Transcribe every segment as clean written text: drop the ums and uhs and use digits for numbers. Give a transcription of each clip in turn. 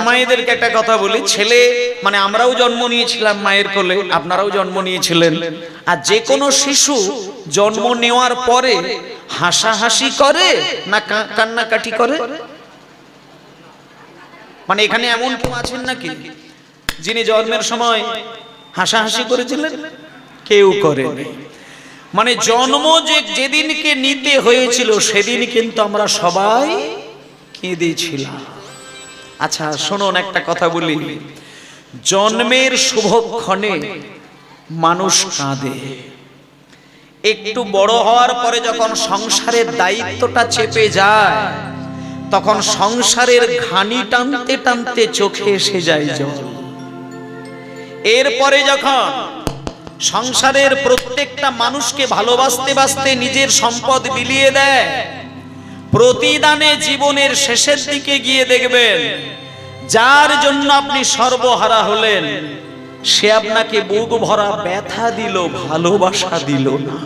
মায়েদেরকে একটা কথা বলি, ছেলে মানে আমরাও জন্ম নিয়েছিলাম মায়ের কোলে, আপনারাও জন্ম নিয়েছিলেন। আর যে কোনো শিশু জন্ম নেওয়ার পরে হাসাহাসি করে না কান্নাকাটি করে? মানে এখানে এমন কেউ আছেন নাকি যিনি জন্মের সময় হাসাহাসি করেছিলেন? কেউ করেনি। মানে জন্ম যেদিনকে নিতে হয়েছিল সেদিন কিন্তু আমরা সবাই কেঁদেছিলাম। আচ্ছা শুনুন, একটা কথা বলি, জন্মের শুভক্ষণে মানুষ কাঁদে। একটু বড় হওয়ার পরে যখন সংসারের দায়িত্বটা চেপে যায় তখন সংসারের ঘানি টানতে টানতে চোখে এসে যায় জল। এরপরে যখন সংসারের প্রত্যেকটা মানুষকে ভালোবাসতে বাসতে নিজের সম্পদ বিলিয়ে দেয়, প্রতিদানে জীবনের শেষের দিকে গিয়ে দেখবেন যার জন্য আপনি সর্বহারা হলেন সে আপনাকে বুক ভরা ব্যথা দিল, ভালোবাসা দিল না।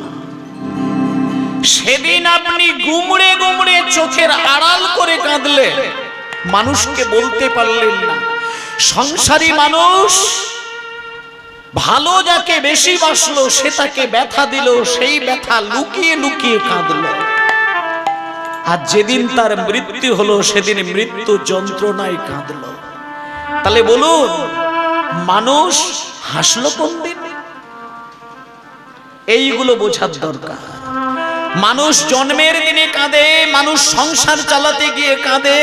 সেদিন আপনি গুমড়ে গুমড়ে চোখের আড়াল করে কাঁদলেন, মানুষকে বলতে পারলেন না। সংসারী মানুষ ভালো যাকে বেশি বাসলো সে তাকে ব্যথা দিল, সেই ব্যথা লুকিয়ে লুকিয়ে কাঁদলো। আর যেদিন তার মৃত্যু হলো সেদিন মৃত্যু যন্ত্রণায় কাঁদলো। তাহলে বলুন, মানুষ হাসলো কোন দিন? এইগুলো বোঝার দরকার। মানুষ জন্মের দিনে কাঁদে, মানুষ সংসার চালাতে গিয়ে কাঁদে,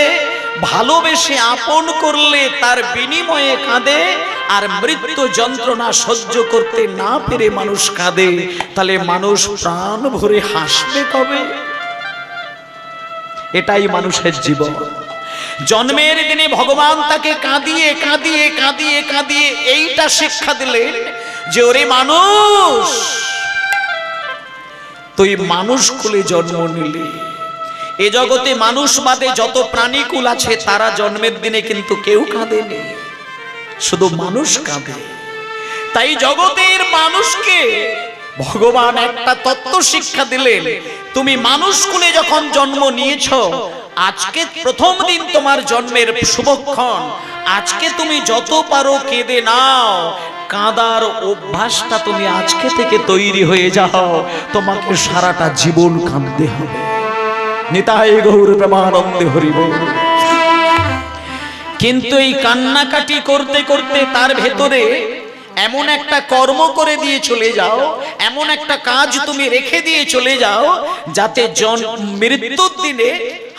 ভালোবেসে আপন করলে তার বিনিময়ে কাঁদে, আর মৃত্যু যন্ত্রণা সহ্য করতে না পেরে মানুষ কাঁদে। তাহলে মানুষ প্রাণ ভরে হাসবে কবে? এটাই মানুষের জীবন। জন্মের দিনে ভগবান তাকে কাঁদিয়ে কাঁদিয়ে কাঁদিয়ে কাঁদিয়ে এইটা শিক্ষা দিলেন যে ওরে মানুষ, তুই মানুষ কুলে জন্ম নিলি। এ জগতে মানুষ বাদে যত প্রাণীকুল আছে তারা জন্মের দিনে কিন্তু কেউ কাঁদেনি, শুধু মানুষ কাঁদে। তাই জগতের মানুষকে ভগবান একটা তত্ত্ব শিক্ষা দিলেন, তুমি মানুষ কুলে যখন জন্ম নিয়েছ, আজকে প্রথম দিন তোমার জন্মের শুভক্ষণ, আজকে তুমি যত পারো কেঁদে নাও। কাঁদার অভ্যাসটা তুমি আজকে থেকে তৈরি হয়ে যাও, তোমাকে সারাটা জীবন কাঁদতে হবে। নিতাই গৌর প্রেমানন্দে হরি বল। কিন্তু এই কান্নাকাটি করতে করতে তার ভেতরে এমন একটা কর্ম করে দিয়ে চলে যাও, এমন একটা কাজ তুমি রেখে দিয়ে চলে যাও যাতে মৃত্যুর দিনে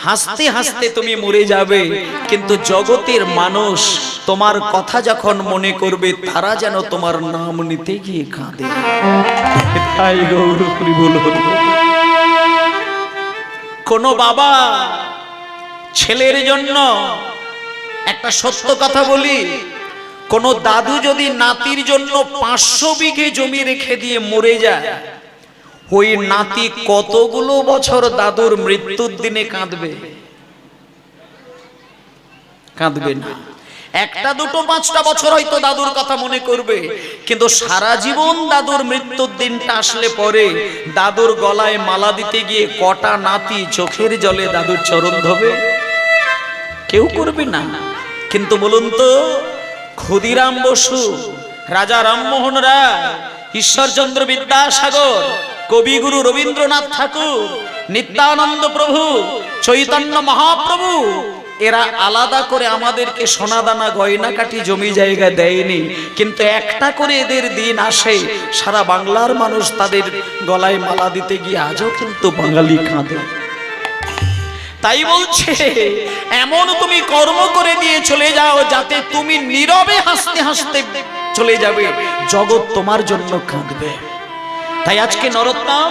হাসতে হাসতে তুমি মরে যাবে, কিন্তু জগতের মানুষ তোমার কথা যখন মনে করবে তারা যেন তোমার নাম নিতে গিয়ে কাঁদে। তাই গৌর হরি বল। কোন বাবা ছেলের জন্য, একটা সত্য কথা বলি, কোন দাদু যদি নাতির জন্য 500 বিঘে জমি রেখে দিয়ে মরে যায়, ওই নাতি কতগুলো বছর দাদুর মৃত্যুর দিনে কাঁদবে? কাঁদবে না। একটা দুটো 5টা বছর হয়তো দাদুর কথা মনে করবে, কিন্তু সারা জীবন দাদুর মৃত্যুর দিনটা আসলে পরে দাদুর গলায় মালা দিতে গিয়ে কটা নাতি চোখের জলে দাদুর চরণ ধোবে? কেউ করবে না। কিন্তু বলুন তো, ক্ষুদিরাম বসু, রাজা রামমোহন রায়, ঈশ্বরচন্দ্র বিদ্যাসাগর, কবিগুরু রবীন্দ্রনাথ ঠাকুর, নিত্যানন্দ প্রভু, চৈতন্য মহাপ্রভু, এরা আলাদা করে আমাদেরকে সোনাদানা গয়নাকাটি জমি জায়গা দেয়নি, কিন্তু একটা করে এদের দিন আসে, সারা বাংলার মানুষ তাদের গলায় মালা দিতে গিয়ে আজও কিন্তু বাঙালি কাঁদে। তাই বলছে, এমন তুমি কর্ম করে দিয়ে চলে যাও যাতে তুমি নীরবে হাসতে হাসতে চলে যাবে, জগৎ তোমার জন্য কাঁদবে। তাই আজকে নরোত্তম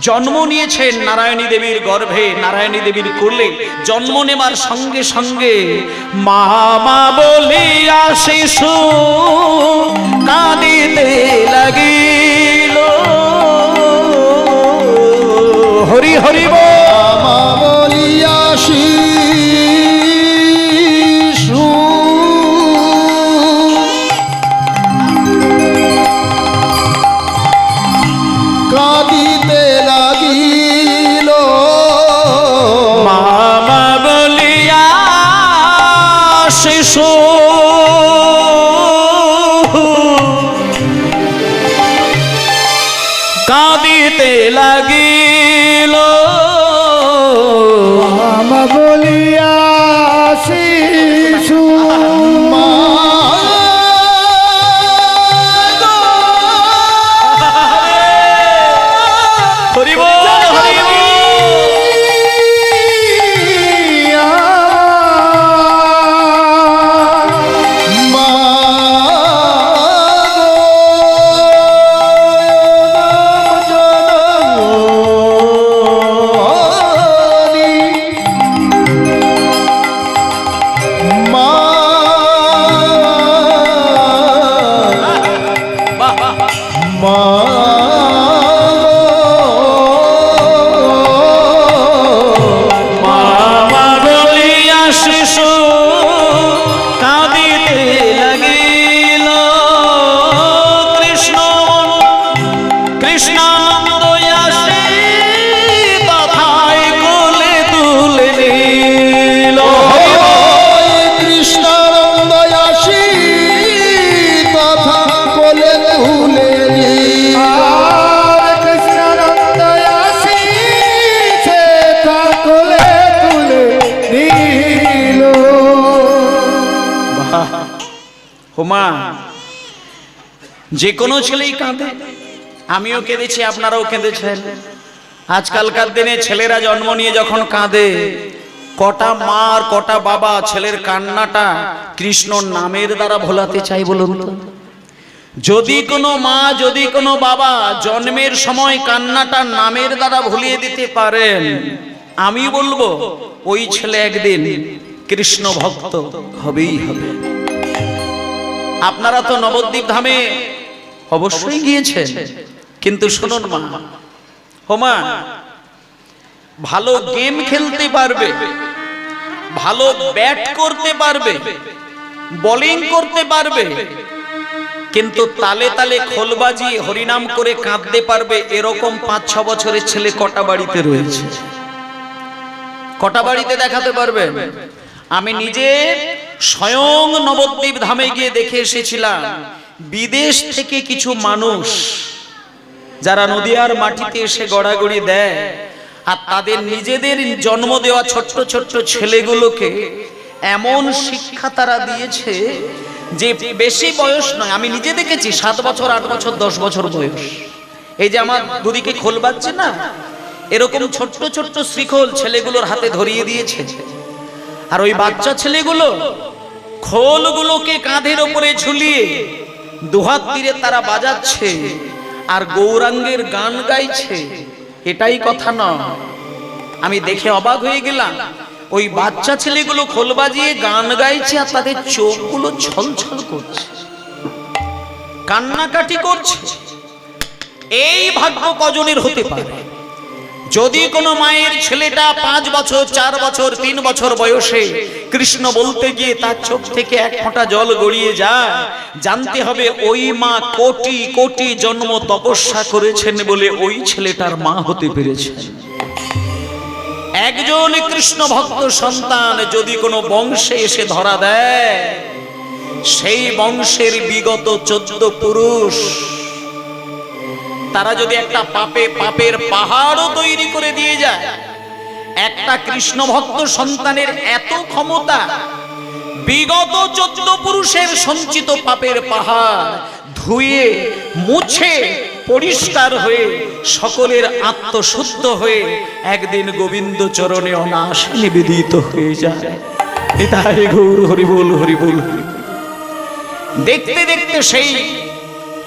জন্ম নিয়েছেন নারায়ণী দেবীর গর্ভে, নারায়ণী দেবীর কোলে। জন্ম নেবার সঙ্গে সঙ্গে মা মা বলিয়া শিশু কাঁদিতে লাগিল। হরি হরি বল। মা বলিয়া শিশু কাঁদিতে লাগিল। মা মা বলিয়া শিশু কাঁদিতে লাগিল মা বলিয়া শিশু মা হরি বল হরি বল। মা মামা বলিয়া শিশু কাঁদিতে লাগিল কৃষ্ণ কৃষ্ণানন্দ আসি তথায় কোলে তুলে নিল। কৃষ্ণানন্দ আসি তথা কোলে তুলে নিল। কৃষ্ণানন্দ আসি সেটা কোলে তুলে নিল। হোমা, যে কোনো ছেলেই কাঁদে, আমিও কেঁদেছি, আপনারাও কেঁদেছেন। আজকালকার দিনে ছেলেরা জন্ম নিয়ে যখন কাঁদে, কটা মা আর কটা বাবা ছেলের কান্নাটা কৃষ্ণ নামের দ্বারা ভোলাতে চাই বলুন তো? যদি কোনো মা, যদি কোনো বাবা জন্মের সময় কান্নাটা নামের দ্বারা ভুলিয়ে দিতে পারেন, আমি বলবো ওই ছেলে একদিন কৃষ্ণ ভক্ত হবেই হবে। আপনারা তো নবদ্বীপ ধামে অবশ্যই গিয়েছেন, কিন্তু শুনুন মা, হোমা, ভালো গেম খেলতে পারবে, ভালো ব্যাট করতে পারবে, বোলিং করতে পারবে, কিন্তু তালে তালে খোল বাজিয়ে হরিনাম করে কাঁদতে পারবে এরকম 5-6 বছরের ছেলে কটা বাড়িতে রয়েছে? কটা বাড়িতে দেখাতে পারবে? আমি নিজে স্বয়ং নবদ্বীপ ধামে গিয়ে দেখে এসেছিলাম, বিদেশ থেকে কিছু মানুষ যারা নদিয়ার মাটিতে এসে গড়াগড়ি দেয়, আর তাদের নিজেদের জন্ম দেওয়া ছোট্ট ছোট্ট ছেলেগুলোকে এমন শিক্ষা তারা দিয়েছে যে বেশি বয়স নয়, আমি নিজে দেখেছি 7 বছর 8 বছর 10 বছর বয়স। এই যে আমার দুদিকে খোল বাজছে না, এরকম ছোট্ট ছোট্ট শ্রীখোল ছেলেগুলোর হাতে ধরিয়ে দিয়েছে। আর ওই বাচ্চা ছেলেগুলো খোলগুলোকে কাঁধের ওপরে ঝুলিয়ে দুহাত তীরে তারা বাজাচ্ছে আর গৌরাঙ্গের গান গাইছে। এটাই কথা নয়, আমি দেখে অবাক হয়ে গেলাম। ওই বাচ্চা ছেলেগুলো খোল বাজিয়ে গান গাইছে আর তাদের চোখগুলো ছলছল করছে, কান্নাকাটি করছে। এই ভাগ্য কজনের হতে পারে? যদি কোনো মায়ের ছেলেটা 5 বছর 4 বছর 3 বছর বয়সে কৃষ্ণ বলতে গিয়ে তার চোখ থেকে এক ফোঁটা জল গড়িয়ে যায়, জানতে হবে ওই মা কোটি কোটি জন্ম তপস্যা করেছেন বলে ওই ছেলেটার মা হতে পেরেছেন। একজন কৃষ্ণ ভক্ত সন্তান যদি কোনো বংশে এসে ধরা দেয়, সেই বংশের বিগত 14 পুরুষ তারা যদি একটা পাপের পাহাড়ও তৈরি করে দিয়ে যায়, একটা কৃষ্ণ ভক্ত সন্তানের এত ক্ষমতা, বিগত 14 পুরুষের সঞ্চিত পাপের পাহাড় ধুয়ে মুছে পরিষ্কার হয়ে সকলের আত্মশুদ্ধ হয়ে একদিন গোবিন্দ চরণে অনায়াসে নিবেদিত হয়ে যায়। এটাই গৌর হরি বল হরি বল। দেখতে দেখতে সেই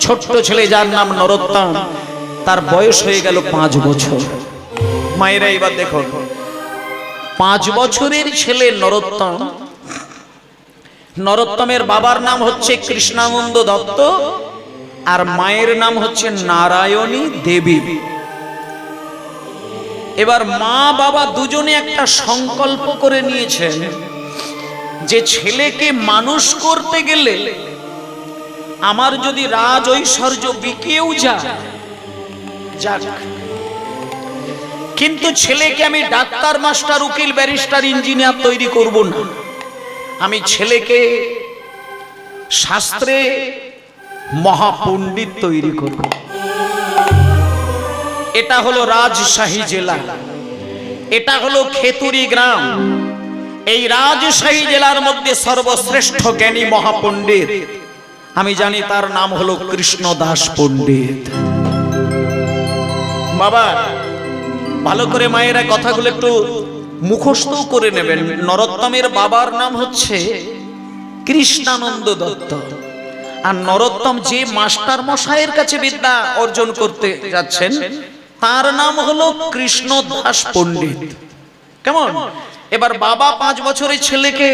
ছোট্ট ছেলে যার নাম নরোত্তম, তার বয়স হয়ে গেল 5 বছর। মায়েরা এবার দেখো, 5 বছরের ছেলে নরোত্তম, নরোত্তমের বাবার নাম হচ্ছে কৃষ্ণানন্দ দত্ত আর মায়ের নাম হচ্ছে নারায়ণী দেবী। এবার মা বাবা দুজনে একটা সংকল্প করে নিয়েছেন যে ছেলেকে মানুষ করতে গেলে আমার যদি রাজ ঐশ্বর্য বিকেও যায় যাক, কিন্তু ছেলেকে আমি ডাক্তার মাস্টার উকিল ব্যারিস্টার ইঞ্জিনিয়ার তৈরি করব না। আমি ছেলেকে শাস্ত্রে মহাপণ্ডিত তৈরি করব। এটা হলো রাজশাহী জেলা, এটা হলো খেতুরি গ্রাম। এই রাজশাহী জেলার মধ্যে সর্বশ্রেষ্ঠ জ্ঞানী মহাপণ্ডিত আমি জানি, তার নাম হলো কৃষ্ণদাস পণ্ডিত। বাবা ভালো করে মায়েরা কথাগুলো একটু মুখস্থ করে নেবেন। নরোত্তমের বাবার নাম হচ্ছে কৃষ্ণানন্দ দত্ত, আর নরোত্তম যে মাস্টার মশাইয়ের কাছে বিদ্যা অর্জন করতে যাচ্ছেন তার নাম হলো কৃষ্ণদাস পণ্ডিত। কেমন? এবার বাবা 5 বছরের ছেলেকে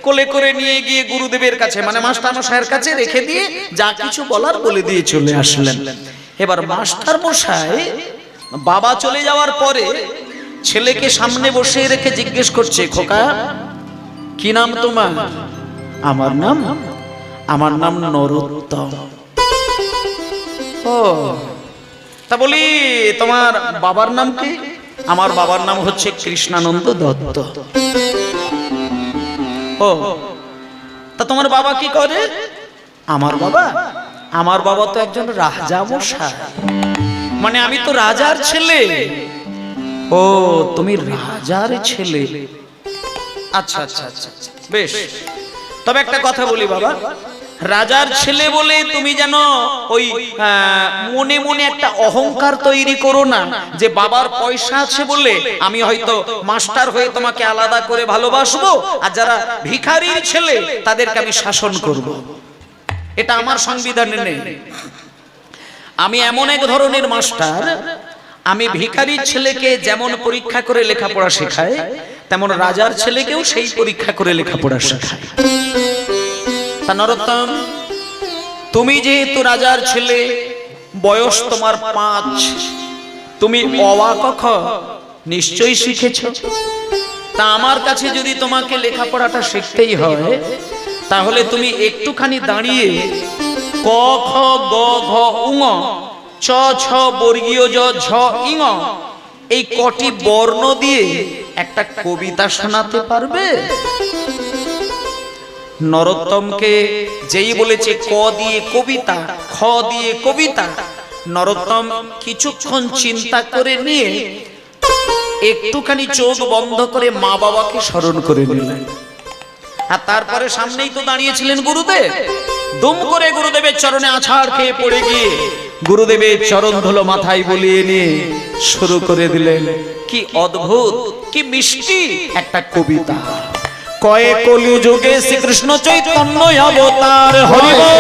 কোলে করে নিয়ে গিয়ে গুরুদেবের কাছে, মানে মাস্টার মশাইয়ের কাছে রেখে দিয়ে যা কিছু বলার বলে দিয়ে চলে আসলেন। এবার মাস্টার মশাই বাবা চলে যাওয়ার পরে ছেলেকে সামনে বসে রেখে জিজ্ঞেস করছে, খোকা কি নাম তোমার? আমার নাম নরোত্তম। ও তা বলি তোমার বাবার নাম কি? আমার বাবার নাম হচ্ছে কৃষ্ণানন্দ দত্ত। ও তা তোমার বাবা কি করে? আমার বাবা তো একজন রাজা মশাই। মানে আমি তো রাজার ছেলে। ও তুমি রাজার ছেলে, আচ্ছা আচ্ছা আচ্ছা বেশ। তবে একটা কথা বলি বাবা, রাজার ছেলে বলে তুমি যেন ওই মনে মনে একটা অহংকার তৈরি করো না যে বাবার পয়সা আছে বলে আমি হয়তো মাস্টার হয়ে তোমাকে আলাদা করে ভালোবাসবো, আর যারা ভিখারির ছেলে তাদেরকে আমি শাসন করব। এটা আমার সংবিধানে নেই। আমি এমন এক ধরনের মাস্টার, আমি ভিখারির ছেলেকে যেমন পরীক্ষা করে লেখাপড়া শেখাই, তেমন রাজার ছেলেকেও সেই পরীক্ষা করে লেখাপড়া শেখাই। তা নরোত্তম, তুমি যেহেতু রাজার ছেলে, বয়স তোমার 5, তুমি অ আ ক খ নিশ্চয়ই শিখেছ। তা আমার কাছে যদি তোমাকে লেখাপড়াটা শিখতেই হয়, তাহলে তুমি একটুখানি দাঁড়িয়ে ক খ গ ঘ উঙ চ ছ বর্গীয় জ ঝ ইঙ এই কটি বর্ণ দিয়ে একটা কবিতা শোনাতে পারবে? নরোত্তমকে যেই বলেছে ক দিয়ে কবিতা, খ দিয়ে কবিতা, নরোত্তম কিছুক্ষণ চিন্তা করে নিয়ে একটুখানি চোখ বন্ধ করে মা বাবাকে স্মরণ করে নিলেন। আর তারপরে সামনেই তো দাঁড়িয়েছিলেন গুরুদেব। দুম করে গুরুদেবের চরণে আছাড় খেয়ে পড়ে গিয়ে গুরুদেবের চরণ ধুলো মাথায় বুলিয়ে নিয়ে শুরু করে দিলেন। কি অদ্ভুত, কি মিষ্টি একটা কবিতা। কয়ে কলি যুগে শ্রীকৃষ্ণ চৈতন্য অবতার, হরি বল।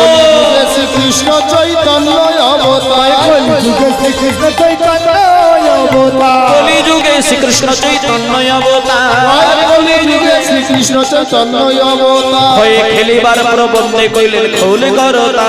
শ্রীকৃষ্ণ চৈতন্য অবতার, কলি যুগে শ্রীকৃষ্ণ চৈতন্য অবতার, শ্রীকৃষ্ণ চৈতন্য অবতার, হয়ে খেলিবার প্রবন্ধে কইলেন খোল করতা,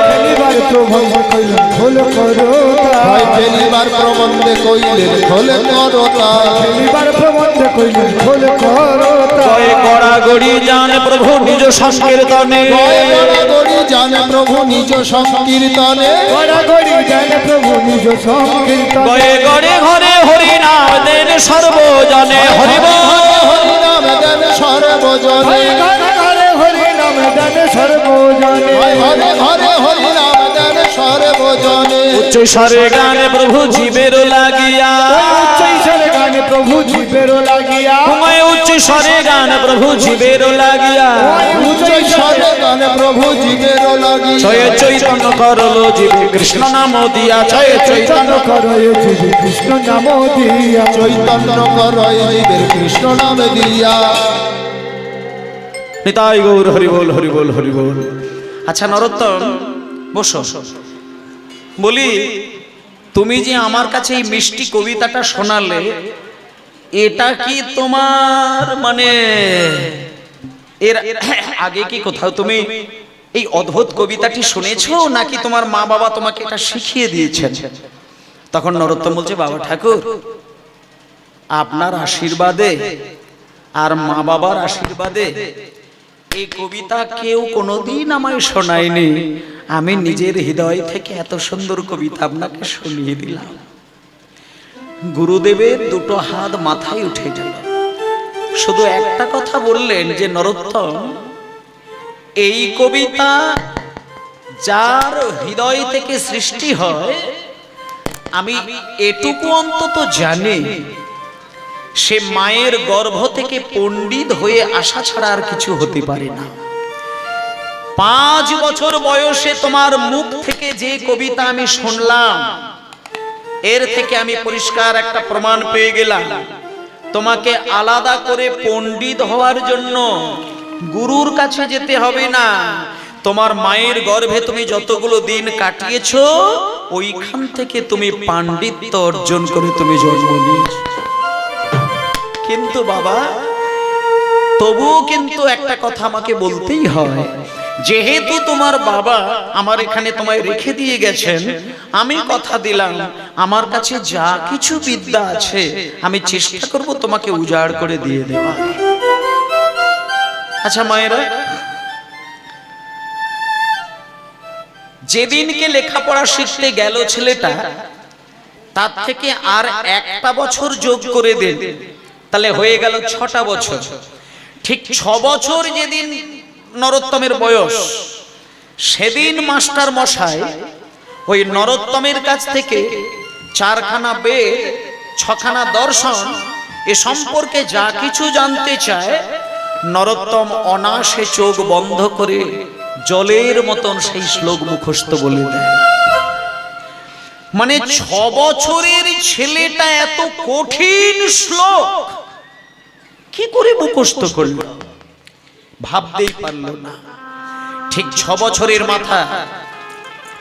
খেলিবার প্রবন্ধে কইলেন খোল করতা, খেলিবার প্রবন্ধে কইলেন খোল করতা, খেলিবার প্রবন্ধে কইলেন খোল করতা। কয়ে গড়াগড়ি জান প্রভু নিজ সংকীর্তনে, গড়াগড়ি জান প্রভু নিজ সংকীর্তনে, গড়াগড়ি জান প্রভু নিজ সংকীর্তনে, কয়ে গড়ে ঘরে হরি নাম দেন সর্বজনে, হরি বল। হরি নাম দেন সর্বজনে, ঘরে হরি নাম দেন সর্বজনে, ঘরে ঘরে হরি নাম দেন সর্বজনে। উচ্চ স্বরে গানে প্রভু জীবের লাগিয়া, উচ্চ স্বরে গানে প্রভু জীবের লাগিয়া, উচ্চ স্বরে গান প্রভু জীবের লাগিয়া, উচ্চ স্বরে গানে প্রভু জীবের লাগিয়া, ছয় চৈতন্য করলো জীবে কৃষ্ণ নাম দিয়া, ছয় চৈতন্য করয় জীবে কৃষ্ণ নাম দিয়া, চৈতন্য করয় জীবের কৃষ্ণ নাম দিয়া। নিতাই গৌর হরি বল, হরি বল, হরি বল। আচ্ছা নরোত্তম বসো। বলি তুমি যে আমার কাছে এই মিষ্টি কবিতাটা শোনালে, এটা কি তোমার মানে এর আগে কি কোথাও তুমি এই অদ্ভুত কবিতাটি শুনেছো, নাকি তোমার মা বাবা তোমাকে এটা শিখিয়ে দিয়েছেন? তখন নরোত্তম বলছে, বাবা ঠাকুর আপনার আশীর্বাদে আর মা বাবার আশীর্বাদে এই কবিতা কেউ কোনোদিন আমায় শোনায়নি, আমি নিজের হৃদয় থেকে এত সুন্দর কবিতা আপনাকে শুনিয়ে দিলাম। গুরুদেবের দুটো হাত মাথায় উঠে গেল। শুধু একটা কথা বললেন যে নরোত্তম, এই কবিতা যার হৃদয় থেকে সৃষ্টি হয়, আমি এটুকু অন্তত জানি, সে মায়ের গর্ভ থেকে পণ্ডিত হয়ে আসা ছাড়া আর কিছু হতে পারে না। 5 বছর বয়সে তোমার মুখ থেকে যে কবিতা আমি শুনলাম, এর থেকে আমি পরিষ্কার একটা প্রমাণ পেয়ে গেলাম, তোমাকে আলাদা করে পণ্ডিত হওয়ার জন্য গুরুর কাছে যেতে হবে না। তোমার মায়ের গর্ভে তুমি যতগুলো দিন কাটিয়েছো, ওইখান থেকে তুমি পাণ্ডিত্য অর্জন করে তুমি জন্ম নিয়েছো। কিন্তু বাবা, তবুও কিন্তু একটা কথা আমাকে বলতেই হয়, যেহেতু তোমার বাবা আমার এখানে তোমায় রেখে দিয়ে গেছেন, আমি কথা দিলাম আমার কাছে যা কিছু বিদ্যা আছে আমি চেষ্টা করব তোমাকে উজাড় করে দিয়ে দেওয়া। আচ্ছা মায়েরা, যেদিনকে লেখাপড়া শিখতে গেল ছেলেটা, তার থেকে আর একটা বছর যোগ করে দেন, তাহলে হয়ে গেল 6টা বছর। ঠিক 6 বছর যেদিন নরোত্তমের বয়স, সেদিন মাস্টার মশাই ওই নরোত্তমের কাছ থেকে 4খানা বেদ, 6খানা দর্শন এ সম্পর্কে যা কিছু জানতে চায়, নরোত্তম অনায়াসে চোখ বন্ধ করে জলের মতন সেই শ্লোক মুখস্থ বলে দেয়। মানে 6 বছরের ছেলেটা এত কঠিন শ্লোক কি করে মুখস্থ করলো, ভাবতেই পারলো না। ঠিক 6 বছরের মাথা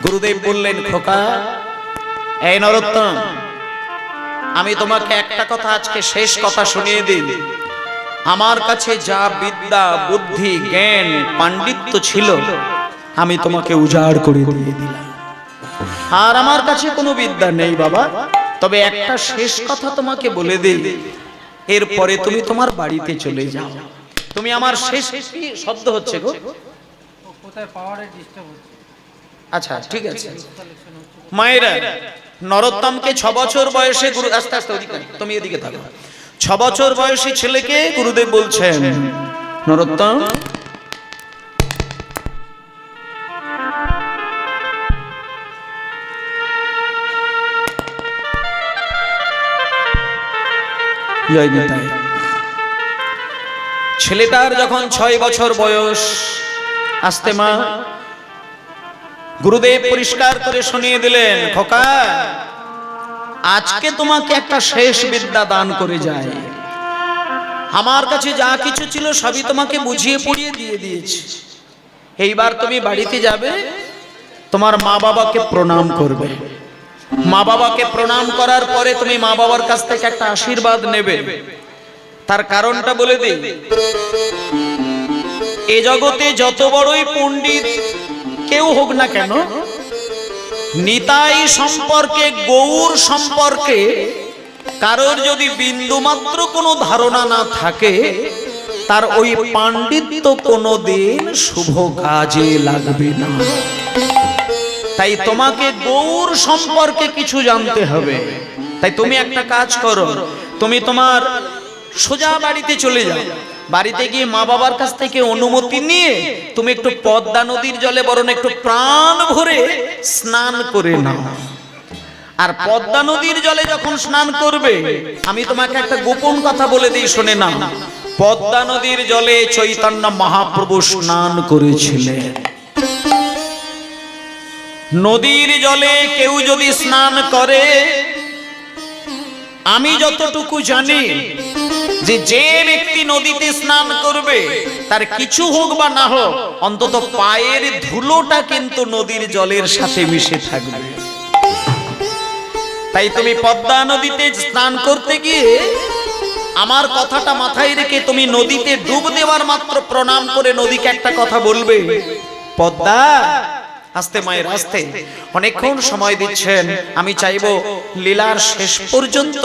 গুরুদেব বললেন, খোকা, এই নরোত্তম, আমি তোমাকে একটা কথা আজকে শেষ কথা শুনিয়ে দিই। আমার কাছে যা বিদ্যা, বুদ্ধি, জ্ঞান, পাণ্ডিত্য ছিল, আমি তোমাকে উজাড় করে দিয়ে দিলাম। আর আমার কাছে কোনো বিদ্যা নেই বাবা, তবে একটা শেষ কথা তোমাকে বলে দিই, এরপরে তুমি তোমার বাড়িতে চলে যাও। তুমি আমার শেষ শব্দ হচ্ছে গো, কোথায় পাওয়ারের ডিস্টার্ব হচ্ছে। আচ্ছা ঠিক আছে মায়েরা, নরোত্তমকে 6 বছর বয়সে গুরু, আস্তে আস্তে ওদিকে, তুমি এদিকে থাকো। 6 বছর বয়সী ছেলেকে গুরুদেব বলছেন, নরোত্তম, জয় নিতাই। ছেলেটার যখন 6 বছর বয়স, আস্তে মা, গুরুদেব পরিষ্কার করে শুনিয়ে দিলেন, খোকা, আজকে তোমাকে একটা শেষ বিদ্যা দান করে যায়। আমার কাছে যা কিছু ছিল সবই তোমাকে বুঝিয়ে পড়িয়ে দিয়ে দিয়েছি। এইবার তুমি বাড়িতে যাবে, তোমার মা বাবাকে প্রণাম করবে। মা বাবাকে প্রণাম করার পরে তুমি মা বাবার কাছ থেকে একটা আশীর্বাদ নেবে। তার কারণটা বলে দিই, এ জগতে যত বড়ই পণ্ডিত কেউ হোক না কেন, নিতাই সম্পর্কে, গৌর সম্পর্কে কারোর যদি বিন্দুমাত্র কোনো ধারণা না থাকে, তার ওই পাণ্ডিত্য কোনোদিন শুভ কাজে লাগবে না। তাই তোমাকে গৌর সম্পর্কে কিছু জানতে হবে। তাই তুমি একটা কাজ করো, তুমি তোমার সোজা বাড়িতে চলে যাও। বাড়িতে গিয়ে মা বাবার কাছ থেকে অনুমতি নিয়ে তুমি একটু পদ্মা নদীর জলে বরং একটু প্রাণ ভরে স্নান করে নাও। আর পদ্মা নদীর জলে যখন স্নান করবে, আমি তোমাকে একটা গোপন কথা বলে দিই, শুনে নাও। পদ্মা নদীর জলে চৈতন্য মহাপ্রভু স্নান করেছিলেন। নদীর জলে কেউ যদি স্নান করে, আমি যতটুকু জানি, যে ব্যক্তি নদীতে স্নান করবে, তার কিছু হোক বা না হোক, অন্তত পায়ের ধুলোটা কিন্তু নদীর জলের সাথে মিশে থাকবে। তাই তুমি পদ্মা নদীতে স্নান করতে গিয়ে আমার কথাটা মাথায় রেখে তুমি নদীতে ডুব দেওয়ার মাত্র প্রণাম করে নদীকে একটা কথা বলবে, পদ্মা, আস্তে মায়ের আস্তে, অনেকক্ষণ সময় দিচ্ছেন, আমি চাইবো লীলার শেষ পর্যন্ত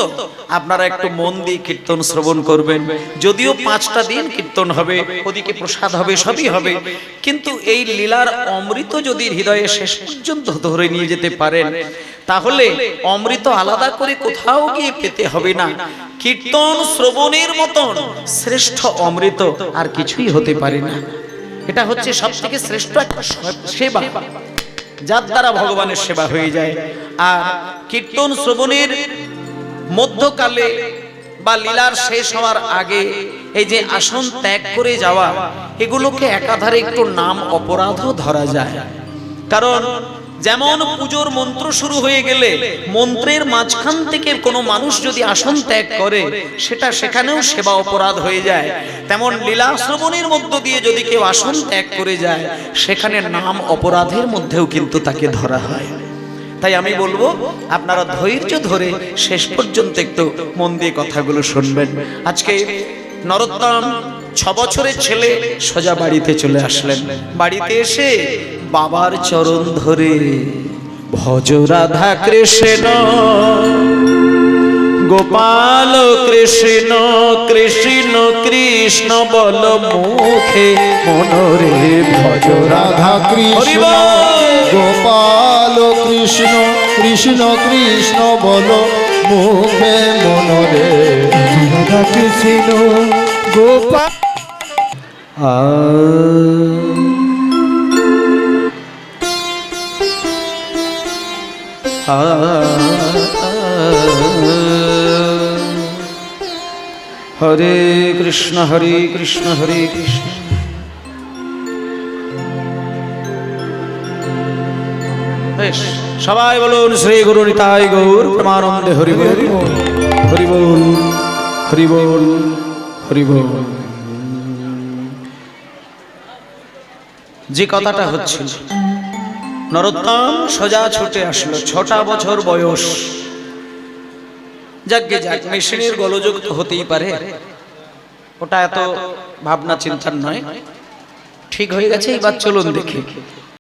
আপনারা একটু মন দিয়ে কীর্তন শ্রবণ করবেন। যদিও 5টা দিন কীর্তন হবে, ওদিকে প্রসাদ হবে, সবই হবে, কিন্তু এই লীলার অমৃত যদি হৃদয়ে শেষ পর্যন্ত ধরে নিয়ে যেতে পারেন, তাহলে অমৃত আলাদা করে কোথাও গিয়ে পেতে হবে না। কীর্তন শ্রবণের মতন শ্রেষ্ঠ অমৃত আর কিছুই হতে পারে না। এটা হচ্ছে সব থেকে শ্রেষ্ঠ একটা সেবা, যার দ্বারা ভগবানের সেবা হয়ে যায়। আর কীর্তন শ্রবণের মধ্যকালে বা লীলার শেষ হওয়ার আগে এই যে আসন ত্যাগ করে যাওয়া, এগুলোকে একাধারে একটু নাম অপরাধও ধরা যায়। কারণ যেমন পুজোর মন্ত্র শুরু হয়ে গেলে মন্ত্রের মাঝখান থেকে কোনো মানুষ যদি আসন ত্যাগ করে সেটা সেখানেও সেবা অপরাধ হয়ে যায়, তেমন লীলা শ্রবণের মধ্য দিয়ে যদি কেউ আসন ত্যাগ করে যায় সেখানে নাম অপরাধের মধ্যেও কিন্তু তাকে ধরা হয়। তাই আমি বলবো আপনারা ধৈর্য ধরে শেষ পর্যন্ত একটু মন দিয়ে কথাগুলো শুনবেন। আজকে নরোত্তম 6 বছরের ছেলে সোজা বাড়িতে চলে আসলেন। বাড়িতে এসে বাবার চরণ ধরে ভজ রাধা কৃষ্ণ গোপাল কৃষ্ণ কৃষ্ণ কৃষ্ণ বল মুখে মনরে ভজ রাধা কৃষ্ণ গোপাল কৃষ্ণ কৃষ্ণ কৃষ্ণ বলো মুখে মনরে রাধা কৃষ্ণ গোপাল। হরে কৃষ্ণ হরে কৃষ্ণ হরে কৃষ্ণ। বেশ, সবাই বলুন শ্রী গুরু নিতাই গৌর প্রেমানন্দে হরি বল হরি বল হরি বল হরি বল। যে কথাটা হচ্ছিল, নরোত্তম সোজা ছুটে আসলো, 6টা বছর বয়স। যাকে যাক, মেশিনের গোলযোগ তো হতেই পারে, ওটা এত ভাবনা চিন্তার নয়। ঠিক হয়ে গেছে, এবার চলুন দেখি